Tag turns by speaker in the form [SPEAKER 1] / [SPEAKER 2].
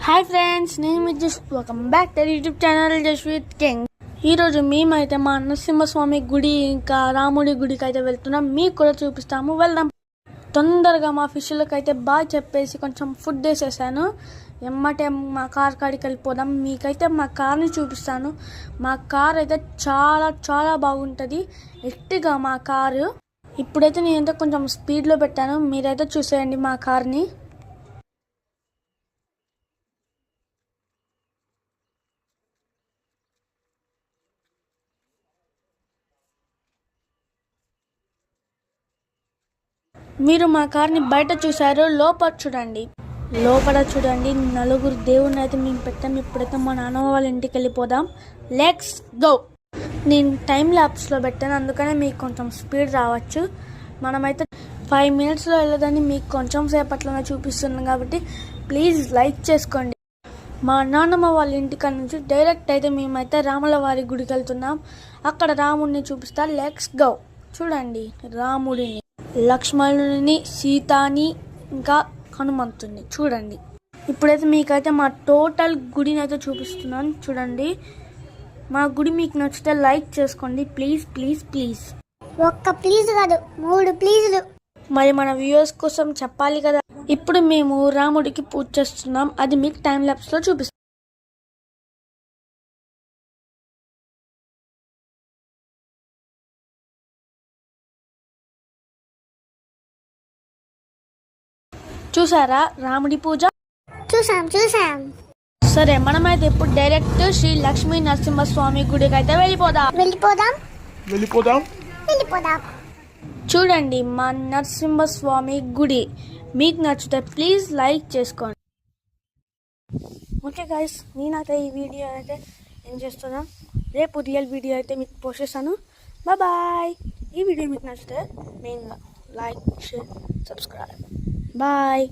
[SPEAKER 1] Hi friends, నేను మీ just welcome back to YouTube channel just with king. ఈరోజు మేమైతే మా నరసింహస్వామి గుడి ఇంకా రాముడి గుడికి అయితే వెళ్తున్నాం. మీకు కూడా చూపిస్తాము, వెళ్దాం. తొందరగా మా ఫిష్లకు అయితే బాగా చెప్పేసి కొంచెం ఫుడ్ వేసేసాను. ఎమ్మటే మా కార్ కాడికి వెళ్ళిపోదాం. మీకైతే మా కార్ని చూపిస్తాను. మా కార్ అయితే చాలా చాలా బాగుంటుంది, ఎట్టిగా మా కారు. ఇప్పుడైతే నేనైతే కొంచెం స్పీడ్లో పెట్టాను, మీరైతే చూసేయండి మా కార్ని. మీరు మా కార్ని బయట చూసారు, లోపల చూడండి నలుగురు దేవుని అయితే మేము పెట్టాం. ఇప్పుడైతే మా నాన్నమ్మ వాళ్ళ ఇంటికి వెళ్ళిపోదాం. Let's go. నేను టైం ల్యాప్స్లో పెట్టాను, అందుకనే మీకు కొంచెం స్పీడ్ రావచ్చు. మనమైతే 5 minutesలో వెళ్ళదని మీకు కొంచెం సేపట్లోనే చూపిస్తున్నాం కాబట్టి ప్లీజ్ లైక్ చేసుకోండి. మా నాన్నమ్మ వాళ్ళ ఇంటికాడ నుంచి డైరెక్ట్ అయితే మేమైతే రాముల వారి గుడికి వెళ్తున్నాం. అక్కడ రాముడిని చూపిస్తా. Let's go. చూడండి రాముడిని, లక్ష్మణుని, సీతాని, ఇంకా హనుమంతుని చూడండి. ఇప్పుడైతే మీకైతే మా టోటల్ గుడిని అయితే చూపిస్తున్నాను. చూడండి, మా గుడి మీకు నచ్చితే లైక్ చేసుకోండి ప్లీజ్ ప్లీజ్ ప్లీజ్.
[SPEAKER 2] ఒక్క ప్లీజ్ కాదు, 3 ప్లీజులు.
[SPEAKER 1] మరి మన వ్యూవర్స్ కోసం చెప్పాలి కదా. ఇప్పుడు మేము రాముడికి పూజ చేస్తున్నాం, అది మీకు టైం ల్యాప్స్లో చూపిస్తాం. చూసారా రాముడి పూజ?
[SPEAKER 2] చూసాం.
[SPEAKER 1] సరే, మనమైతే ఇప్పుడు డైరెక్ట్ శ్రీ లక్ష్మీ నరసింహస్వామి గుడికి అయితే వెళ్ళిపోదాం. చూడండి మా నరసింహస్వామి గుడి. మీకు నచ్చితే ప్లీజ్ లైక్ చేసుకోండి. ఓకే గైస్, నేనైతే ఈ వీడియో అయితే ఏం చేస్తున్నా, రేపు రియల్ వీడియో అయితే మీకు పోస్ట్ చేస్తాను. బాయ్. ఈ వీడియో మీకు నచ్చితే మెయిన్గా లైక్, షేర్, సబ్స్క్రైబ్. Bye.